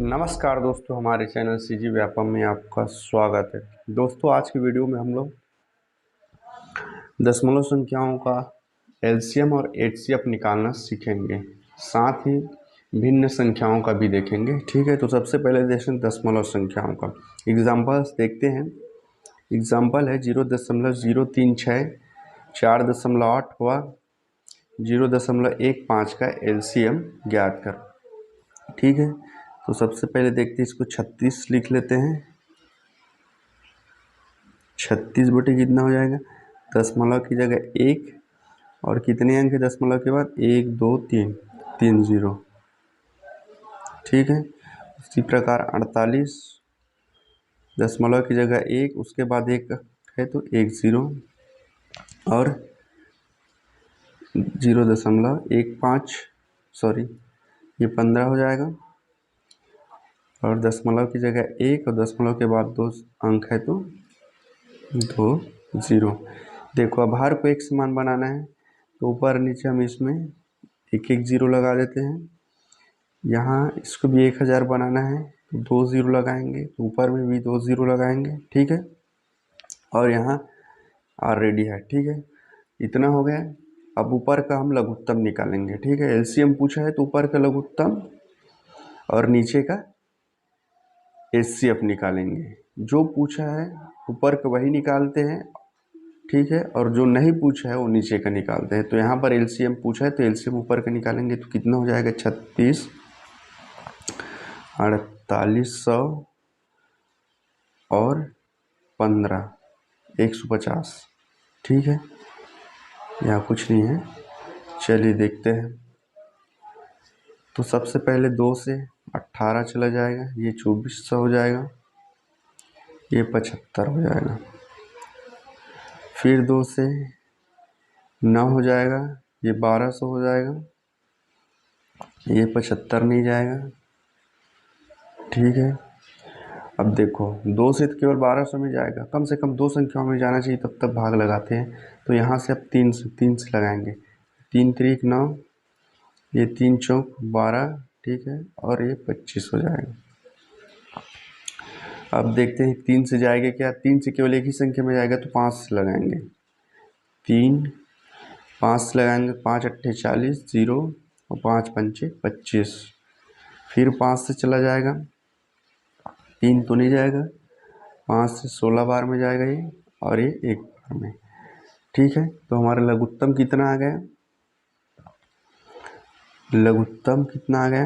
नमस्कार दोस्तों, हमारे चैनल सीजी व्यापम में आपका स्वागत है। दोस्तों, आज की वीडियो में हम लोग दशमलव संख्याओं का एलसीएम और एचसीएफ निकालना सीखेंगे, साथ ही भिन्न संख्याओं का भी देखेंगे। ठीक है, तो सबसे पहले देखें दशमलव संख्याओं का एग्जाम्पल्स देखते हैं। एग्जाम्पल है 0.036, 4.8 हुआ, 0.15 का एलसीएम ज्ञात कर। ठीक है, तो सबसे पहले देखते हैं, इसको 36 लिख लेते हैं। 36 बटे कितना हो जाएगा, दशमलव की जगह 1 और कितने अंक है दशमलव के बाद, 1 2 3, 3 0। ठीक है, इसी प्रकार 48 दशमलव की जगह 1, उसके बाद 1 है तो 1 0 और 0.15, सॉरी ये 15 हो जाएगा। और दशमलव की जगह 1 और दशमलव के बाद 2 अंक है तो 2 0। देखो, अब हर को एक समान बनाना है तो ऊपर नीचे हम इसमें एक एक जीरो लगा देते हैं। यहाँ इसको भी 1000 बनाना है तो 2 0 लगाएंगे, तो ऊपर में भी 2 0 लगाएंगे। ठीक है, और यहाँ ऑलरेडी है। ठीक है, इतना हो गया। अब ऊपर का हम लघुत्तम निकालेंगे। ठीक है, एलसीएम पूछा है तो ऊपर का लघुत्तम और नीचे का एचसीएफ निकालेंगे। जो पूछा है ऊपर का वही निकालते हैं। ठीक है, और जो नहीं पूछा है वो नीचे का निकालते हैं। तो यहाँ पर एलसीएम पूछा है तो एलसीएम ऊपर का निकालेंगे, तो कितना हो जाएगा, 36, 4800 और 15, 150। ठीक है, यहाँ कुछ नहीं है। चलिए देखते हैं। तो सबसे पहले 2 से 18 चला जाएगा, ये 2400 हो जाएगा, ये 75 हो जाएगा। फिर 2 से 9 हो जाएगा, ये 1200 हो जाएगा, ये 75 नहीं जाएगा। ठीक है, अब देखो 2 से तो केवल 1200 में जाएगा, कम से कम 2 संख्याओं में जाना चाहिए, तब तक भाग लगाते हैं। तो यहाँ से अब 3 से लगाएंगे। 3 3 9, ये 3 चौक 12। ठीक है, और ये 25 हो जाएगा। अब देखते हैं 3 से जाएगा क्या, 3 से केवल एक ही संख्या में जाएगा तो 5 से लगाएंगे। 3 5 से लगाएंगे, 5 8 40, 0 और 5 5 25। फिर 5 से चला जाएगा, 3 तो नहीं जाएगा, 5 से 16 बार में जाएगा ये, और ये 1 बार में। ठीक है, तो हमारा लघुत्तम कितना आ गया, लघुत्तम कितना आ गया,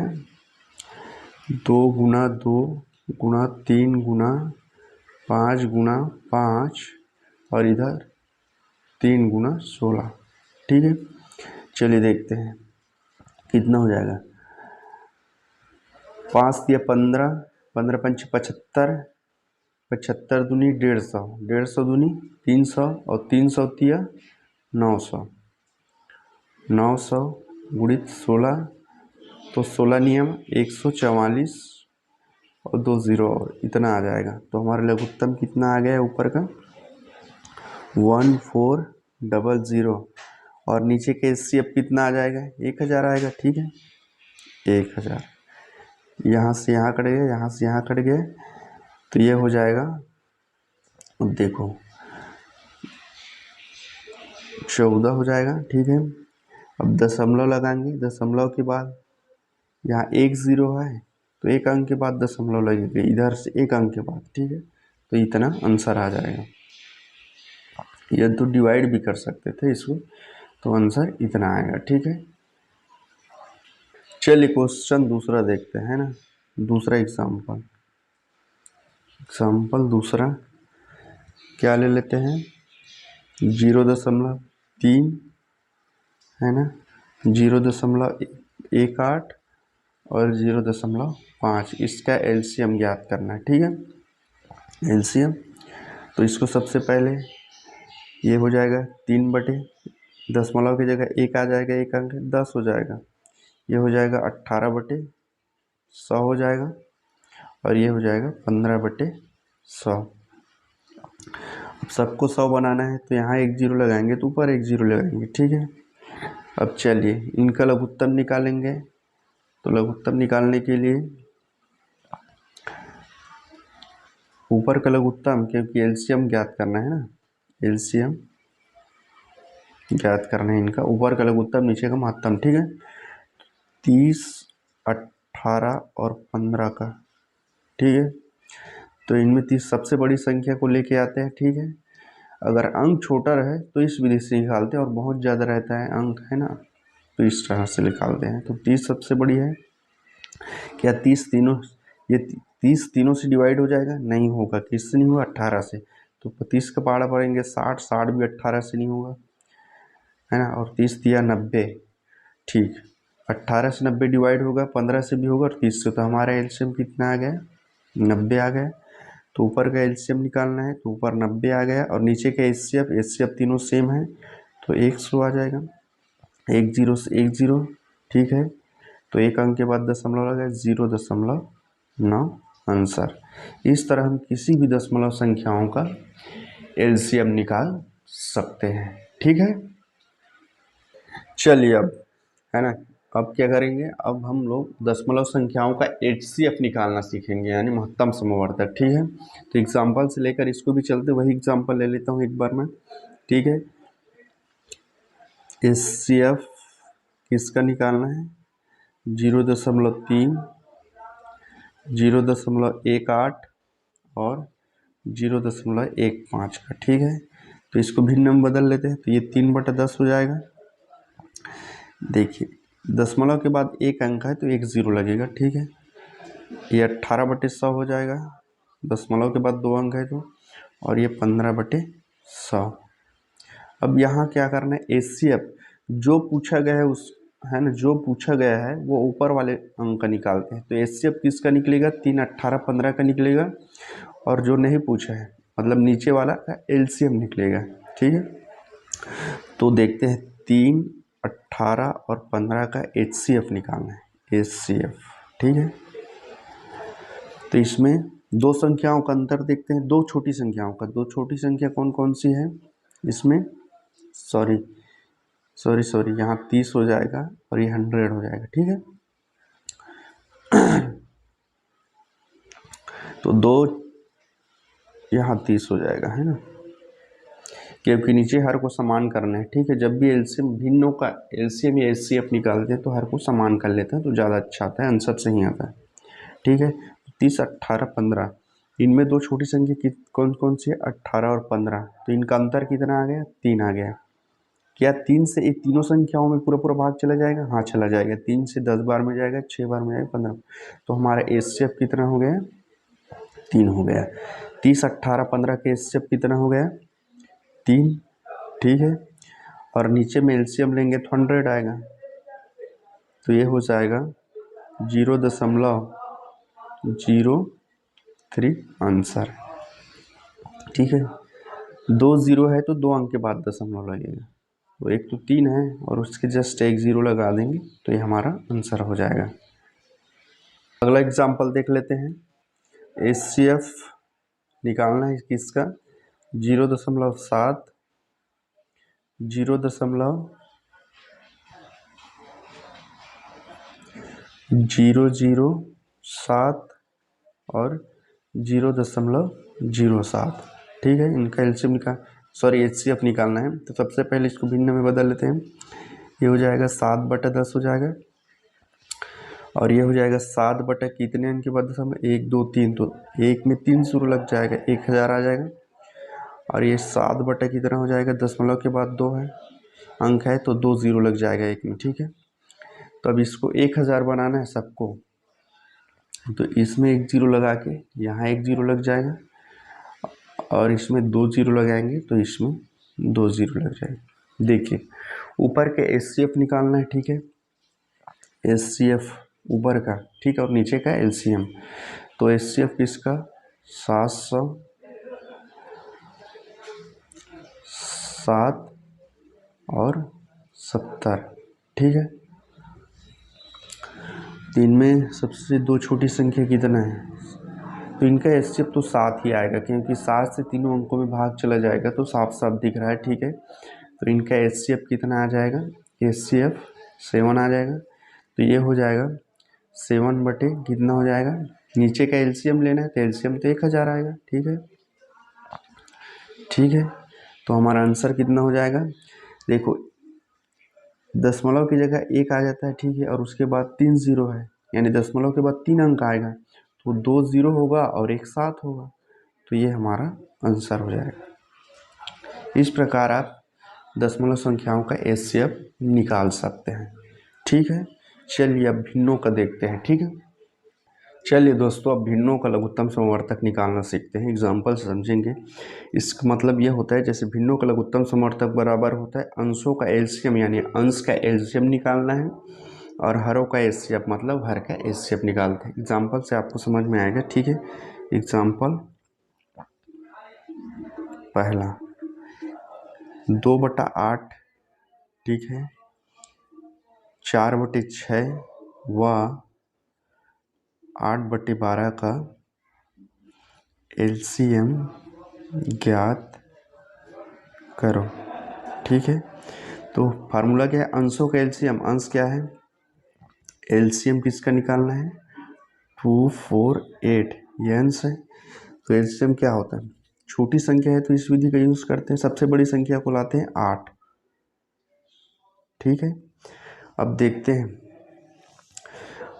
2 गुना 2 गुना 3 गुना 5 गुना 5 और इधर 3 गुना 16। ठीक है, चलिए देखते हैं कितना हो जाएगा। 5 दिया 15, 15 पंच 75, 75 दूनी 150, 150 दूनी 300 और 300 दिया 900, 900 गुणित 16, तो 16 नियम 144 और 2 0 और इतना आ जाएगा। तो हमारा लघुत्तम कितना आ गया है ऊपर का, 1400 और नीचे के एचसीएफ कितना आ जाएगा, 1000 आएगा। ठीक है, 1000 यहाँ से यहाँ कट गया, यहाँ से यहाँ कट गया, तो ये हो जाएगा, देखो 14 हो जाएगा। ठीक है, अब दशमलव लगाएंगे, दशमलव के बाद यहाँ 1 0 है तो 1 अंक के बाद दशमलव लगेगा, इधर से 1 अंक के बाद। ठीक है, तो इतना आंसर आ जाएगा। यह तो डिवाइड भी कर सकते थे इसको, तो आंसर इतना आएगा। ठीक है, चलिए क्वेश्चन दूसरा देखते हैं ना। दूसरा एग्जाम्पल दूसरा क्या ले लेते हैं, 0.3 है ना, 0.18 और 0.5, इसका एलसीएम ज्ञात करना है। ठीक है, एलसीएम, तो इसको सबसे पहले ये हो जाएगा 3 बटे, दशमलव की जगह 1 आ जाएगा, 1 अंक 10 हो जाएगा, ये हो जाएगा 18 बटे 100 हो जाएगा, और ये हो जाएगा 15 बटे 100। अब सबको 100 बनाना है तो यहाँ 1 0 लगाएंगे तो ऊपर 1 0 लगाएंगे। ठीक है, अब चलिए इनका लघुत्तम निकालेंगे। तो लघुत्तम निकालने के लिए ऊपर का लघुत्तम, क्योंकि एलसीएम ज्ञात करना है ना, एलसीएम ज्ञात करना है इनका, ऊपर का लघुत्तम नीचे का महत्तम, ठीक है। 30, 18 और 15 का, ठीक है। तो इनमें 30 सबसे बड़ी संख्या को लेके आते हैं, ठीक है। अगर अंक छोटा रहे तो इस विधि से निकालते हैं, और बहुत ज़्यादा रहता है अंक, है ना, तो इस तरह से निकालते हैं। तो 30 सबसे बड़ी है। क्या 30 तीनों, ये 30 तीनों से डिवाइड हो जाएगा? नहीं होगा। किससे नहीं होगा? 18 से। तो 30 का पहाड़ा पड़ेंगे 60, 60 भी 18 से नहीं होगा, है ना। और 30 दिया 90, ठीक। 18 से 90 डिवाइड होगा, 15 से भी होगा और 30 से। तो हमारा एलसीएम कितना आ गया? 90 आ गया। तो ऊपर का एलसीएम निकालना है, तो ऊपर 90 आ गया, और नीचे का एचसीएफ तीनों सेम है, तो 100 आ जाएगा। 10 से 10, ठीक है। तो एक अंक के बाद दशमलव लगा, 0.9 आंसर। इस तरह हम किसी भी दशमलव संख्याओं का एलसीएम निकाल सकते हैं, ठीक है। चलिए अब, है ना, अब क्या करेंगे? अब हम लोग दशमलव संख्याओं का एचसीएफ निकालना सीखेंगे, यानी महत्तम समवर्धक, ठीक है। तो एग्जाम्पल से लेकर इसको भी चलते, वही एग्जाम्पल ले लेता हूँ एक बार मैं, ठीक है। एचसीएफ किसका निकालना है? 0.3, 0.18 और 0.15 का, ठीक है। तो इसको भिन्न में बदल लेते हैं, तो ये 3/10 हो जाएगा। देखिए, दशमलव के बाद एक अंक है तो एक 0 लगेगा, ठीक है। ये 18/100 हो जाएगा, दशमलव के बाद 2 अंक है तो, और ये 15/100। अब यहाँ क्या करना है? एचसीएफ जो पूछा गया है उस, है ना, जो पूछा गया है वो ऊपर वाले अंक का निकालते हैं। तो एचसीएफ किसका निकलेगा? 3, 18, 15 का निकलेगा, और जो नहीं पूछा है मतलब नीचे वाला का एलसीएम निकलेगा, ठीक है। तो देखते हैं, 3, 18 और 15 का एचसीएफ निकालना है, एचसीएफ, ठीक है। तो इसमें दो संख्याओं का अंतर देखते हैं, दो छोटी संख्याओं का। दो छोटी संख्या कौन कौन सी है इसमें? सॉरी, यहाँ 30 हो जाएगा और ये 100 हो जाएगा, ठीक है। तो दो यहाँ 30 हो जाएगा, है ना, क्योंकि नीचे हर को समान करना है, ठीक है। जब भी एलसीएम भिन्नों का एलसीएम या एचसीएफ निकालते हैं तो हर को समान कर लेते हैं, तो ज़्यादा अच्छा आता है, आंसर सही आता है, ठीक है। 30, 18, 15, इनमें दो छोटी संख्या कौन कौन सी है? 18 और 15। तो इनका अंतर कितना आ गया? 3 आ गया। क्या 3 से ये तीनों संख्याओं में पूरा पूरा भाग चला जाएगा? हाँ, चला जाएगा। 3 से 10 बार में जाएगा, 6 बार में जाएगा, 15। तो हमारा एचसीएफ कितना हो गया? 3 हो गया। 30, 18, 15 के एचसीएफ कितना हो गया? 3, ठीक है। और नीचे में एलसीएम लेंगे तो 100 आएगा, तो ये हो जाएगा 0.03 आंसर, ठीक है। 2 0 है तो 2 अंक के बाद दशमलव लगेगा, तो एक तो 3 है और उसके जस्ट एक 0 लगा देंगे, तो ये हमारा आंसर हो जाएगा। अगला एग्जाम्पल देख लेते हैं। एचसीएफ निकालना है किसका? 0.7, 0.007 और 0.07, ठीक है। इनका एलसीएम एचसीएफ निकालना है। तो सबसे पहले इसको भिन्न में बदल लेते हैं। ये हो जाएगा 7/10 हो जाएगा, और ये हो जाएगा 7 बटा कितने अंक के बाद दशमलव? 1, 2, 3, तो एक में 3 0 लग जाएगा, 1000 आ जाएगा। और ये 7 बटा कितना हो जाएगा? दशमलव के बाद 2 है अंक है, तो 2 0 लग जाएगा एक में, ठीक है। तो अब इसको 1000 बनाना है सबको, तो इसमें एक 0 लगा के यहाँ एक 0 लग जाएगा, और इसमें 2 0 लगाएंगे तो इसमें 2 0 लग जाएगा। देखिए, ऊपर के एचसीएफ निकालना है, ठीक है। एचसीएफ ऊपर का, ठीक है, और नीचे का एलसीएम। तो एचसीएफ किसका? 707 और 70, ठीक है। तो इनमें सबसे दो छोटी संख्या कितना है? तो इनका एचसीएफ तो 7 ही आएगा, क्योंकि 7 से तीनों अंकों में भाग चला जाएगा, तो साफ साफ दिख रहा है, ठीक है। तो इनका एचसीएफ कितना आ जाएगा? एचसीएफ 7 आ जाएगा। तो ये हो जाएगा 7 बटे कितना हो जाएगा? नीचे का एलसीएम लेना है तो एलसीएम तो 1000 आएगा। ठीक है, ठीक है। तो हमारा आंसर कितना हो जाएगा, देखो दशमलव की जगह 1 आ जाता है, ठीक है, और उसके बाद 3 जीरो है, यानी दशमलव के बाद 3 अंक आएगा, तो 2 जीरो होगा और एक 7 होगा, तो ये हमारा आंसर हो जाएगा। इस प्रकार आप दशमलव संख्याओं का एचसीएफ निकाल सकते हैं। ठीक है, चलिए अब भिन्नों का देखते हैं। ठीक है, चलिए दोस्तों अब भिन्नों का लघुत्तम समवर्तक निकालना सीखते हैं, एग्जाम्पल से समझेंगे। इसका मतलब ये होता है जैसे भिन्नों का लघुत्तम समवर्तक बराबर होता है अंशों का एलसीएम, यानी अंश का एलसीएम निकालना है, और हरों का एचसीएफ मतलब हर का एचसीएफ निकालते हैं। एग्जाम्पल से आपको समझ में आएगा। ठीक है, एग्जाम्पल पहला 2/8, ठीक है, 4/6 व 8/12 का एलसीएम ज्ञात करो। ठीक है, तो फार्मूला क्या है, अंशों का एलसीएम, अंश क्या है, एलसीएम किसका निकालना है, 2, 4, 8, ये अंश है। तो एलसीएम क्या होता है, छोटी संख्या है तो इस विधि का यूज करते हैं, सबसे बड़ी संख्या को लाते हैं 8। ठीक है, अब देखते हैं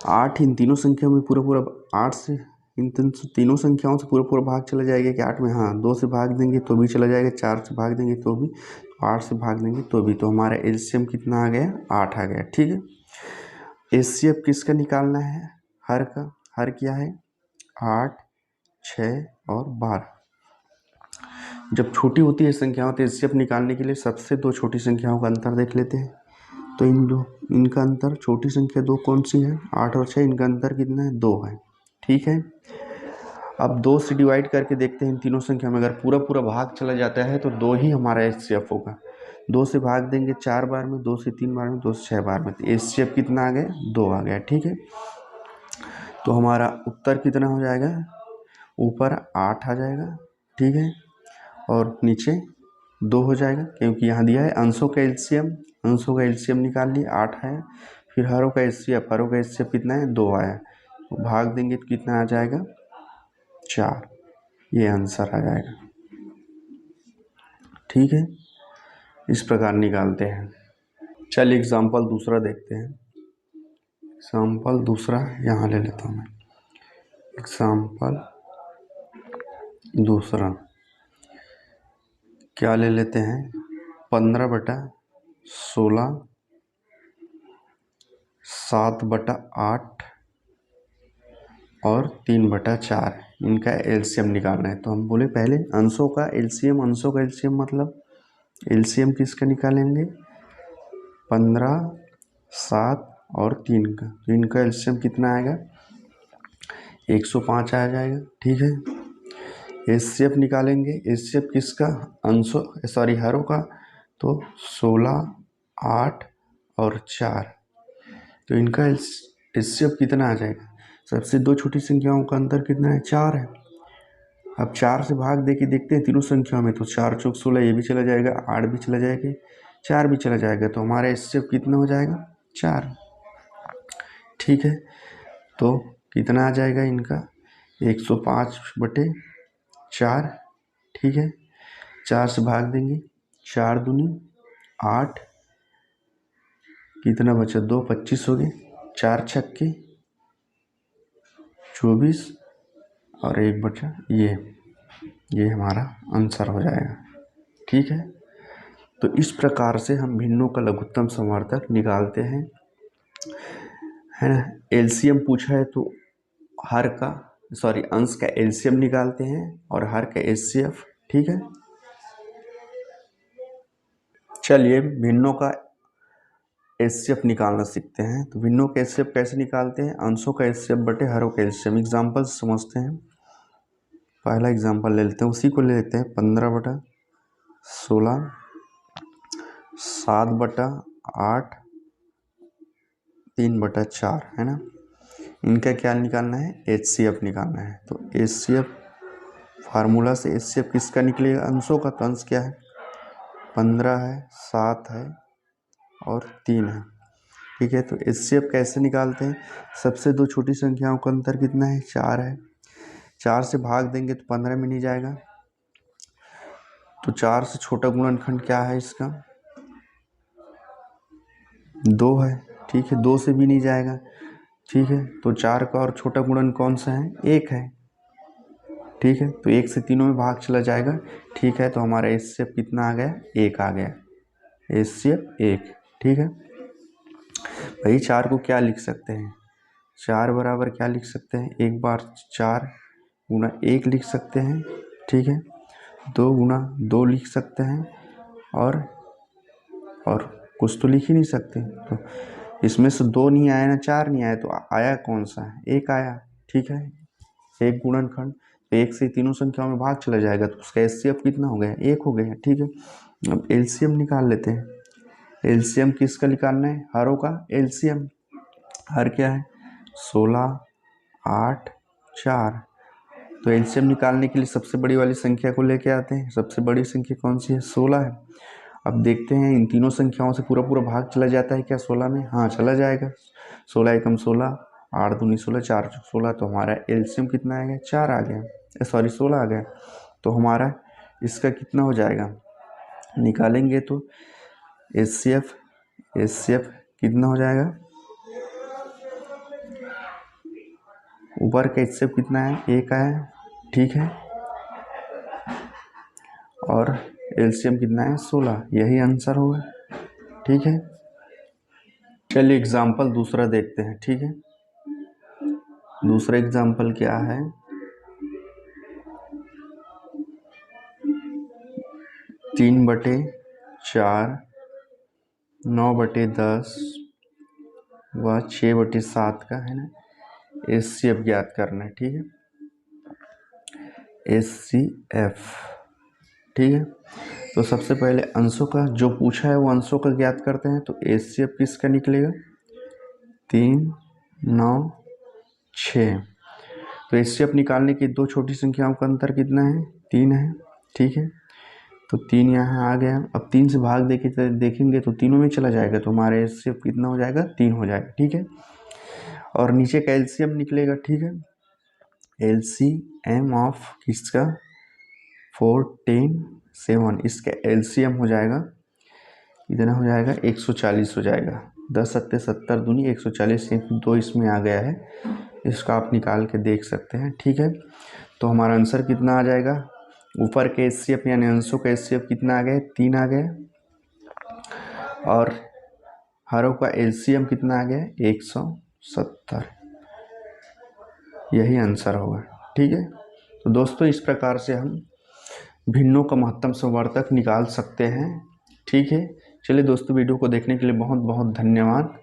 8 इन तीनों संख्याओं में पूरा पूरा 8 से इन तीनों संख्याओं से पूरा पूरा भाग चला जाएगा कि 8 में, हाँ 2 से भाग देंगे तो भी चला जाएगा, 4 से भाग देंगे तो भी, 8 से भाग देंगे तो भी, तो हमारा एलसीएम कितना आ गया, 8 आ गया। ठीक है, एचसीएफ किसका निकालना है, हर का, हर क्या है 8, 6 और 12। जब छोटी होती है संख्याओं तो एचसीएफ निकालने के लिए सबसे दो छोटी संख्याओं का अंतर देख लेते हैं। तो इनका अंतर, छोटी संख्या दो कौन सी है, 8 और 6, इनका अंतर कितना है, 2 है। ठीक है, अब 2 से डिवाइड करके देखते हैं इन तीनों संख्या में, अगर पूरा पूरा भाग चला जाता है तो 2 ही हमारा एचसीएफ होगा। 2 से भाग देंगे 4 बार में, 2 से 3 बार में, 2 से 6 बार में, तो एचसीएफ कितना आ गया, 2 आ गया। ठीक है, तो हमारा उत्तर कितना हो जाएगा, ऊपर 8 आ जाएगा। ठीक है, और नीचे 2 हो जाएगा, क्योंकि यहाँ दिया है अंशों का एलसीएम, अंशों का एलसीएम निकाल लिए 8 है, फिर हरों का एचसीएफ, हरों का एचसीएफ कितना है, 2 आया, तो भाग देंगे तो कितना आ जाएगा, 4, ये आंसर आ जाएगा। ठीक है, इस प्रकार निकालते हैं। चलिए एग्जाम्पल दूसरा देखते हैं। एग्जाम्पल दूसरा यहाँ ले लेता हूँ मैं, एग्जाम्पल दूसरा क्या ले लेते हैं, 15/16, 7/8 और 3/4, इनका एलसीएम निकालना है। तो हम बोले पहले अंशों का एलसीएम, अंशों का एलसीएम मतलब एलसीएम किसका निकालेंगे, 15, 7 और 3 का, तो इनका एलसीएम कितना आएगा, 105 आ जाएगा। ठीक है, एचसीएफ निकालेंगे, एचसीएफ किसका, अंशों सॉरी हरों का, तो 16, 8 और 4, तो इनका एचसीएफ कितना आ जाएगा, सबसे दो छोटी संख्याओं का अंतर कितना है, 4 है। अब 4 से भाग दे के देखते हैं तीनों संख्याओं में, तो 4 चौक 16, ये भी चला जाएगा, 8 भी चला जाएगा, 4 भी चला जाएगा, तो हमारा एचसीएफ कितना हो जाएगा, 4। ठीक है, तो कितना आ जाएगा इनका, 105/4। ठीक है, 4 से भाग देंगे, 4 दूनी 8, कितना बचा, 2, 25 हो गए, 4 छक्के 24 और 1 बचा, ये हमारा आंसर हो जाएगा। ठीक है, तो इस प्रकार से हम भिन्नों का लघुत्तम समवर्तक निकालते हैं, है ना। एलसीएम पूछा है तो हर का सॉरी अंश का एलसीएम निकालते हैं और हर का एचसीएफ। ठीक है, चलिए भिन्नों का एचसीएफ निकालना सीखते हैं। तो भिन्नों का एचसीएफ कैसे निकालते हैं, अंशों का एचसीएफ बटे हरों का एचसीएफ। एग्जाम्पल समझते हैं, पहला एग्जाम्पल ले लेते हैं, उसी को ले लेते हैं, 15/16, 7/8, 3/4, है ना। इनका क्या निकालना है, एचसीएफ निकालना है। तो एचसीएफ फार्मूला से एचसीएफ किसका निकलेगा, अंशों का, तो अंश क्या है, 15 है, 7 है और 3 है, ठीक है। तो HCF कैसे निकालते हैं, सबसे दो छोटी संख्याओं का अंतर कितना है, 4 है। 4 से भाग देंगे तो 15 में नहीं जाएगा। तो 4 से छोटा गुणनखंड क्या है इसका, 2 है। ठीक है, 2 से भी नहीं जाएगा। ठीक है, तो 4 का और छोटा गुणन कौन सा है, 1 है। ठीक है, तो 1 से तीनों में भाग चला जाएगा। ठीक है, तो हमारा HCF कितना आ गया, 1 आ गया, HCF 1। ठीक है भाई, 4 को क्या लिख सकते हैं, 4 बराबर क्या लिख सकते हैं, एक बार 4 गुना 1 लिख सकते हैं। ठीक है, 2 गुना 2 लिख सकते हैं, और कुछ तो लिख ही नहीं सकते। तो इसमें से 2 नहीं आया ना 4 नहीं आया, तो आया कौन सा है, 1 आया। ठीक है, एक गुणनखंड, तो 1 से तीनों संख्याओं में भाग चला जाएगा, तो उसका HCF कितना हो गया, 1 हो गया। ठीक है, अब LCM निकाल लेते हैं। LCM किसका निकालना है, हरों का LCM। हर क्या है, 16, 8, 4। तो LCM निकालने के लिए सबसे बड़ी वाली संख्या को लेके आते हैं। सबसे बड़ी संख्या कौन सी है, 16 है। अब देखते हैं इन तीनों संख्याओं से पूरा पूरा भाग चला जाता है क्या 16 में, हाँ चला जाएगा। 16 एकम 16, 8 दूनी 16, 4 16, तो हमारा LCM कितना आ गया, 4 आ गया, सॉरी 16 आ गया। तो हमारा इसका कितना हो जाएगा, निकालेंगे तो HCF कितना हो जाएगा, ऊपर का HCF कितना है, 1 है। ठीक है, और LCM कितना है, 16, यही आंसर होगा। ठीक है, चलिए एग्जाम्पल दूसरा देखते हैं। ठीक है, दूसरा एग्जाम्पल क्या है, 3/4, 9/10 व 6/7 का है ना, HCF ज्ञात करना है। ठीक है, HCF। ठीक है, तो सबसे पहले अंशों का जो पूछा है वो अंशों का ज्ञात करते हैं। तो HCF किसका निकलेगा, 3, 9, 6। तो HCF निकालने की दो छोटी संख्याओं का अंतर कितना है, 3 है। ठीक है, तो 3 यहाँ आ गया। अब 3 से भाग देखेंगे तो तीनों में चला जाएगा, तो हमारे HCF कितना हो जाएगा, 3 हो जाएगा। ठीक है, और नीचे का LCM निकलेगा। ठीक है, LCM ऑफ किसका, 4, 10, 7, इसका LCM हो जाएगा, इतना हो जाएगा 140 हो जाएगा। 10 सत्ते 70 दूनी 140, 2 इसमें आ गया है, इसका आप निकाल के देख सकते हैं। ठीक है, तो हमारा आंसर कितना आ जाएगा, ऊपर के HCF यानी अंशों का HCF कितना आ गया, 3 आ गया, और हरों का LCM कितना आ गया, 170, यही आंसर होगा। ठीक है, तो दोस्तों इस प्रकार से हम भिन्नों का महत्तम समवर्तक निकाल सकते हैं। ठीक है, चलिए दोस्तों, वीडियो को देखने के लिए बहुत बहुत धन्यवाद।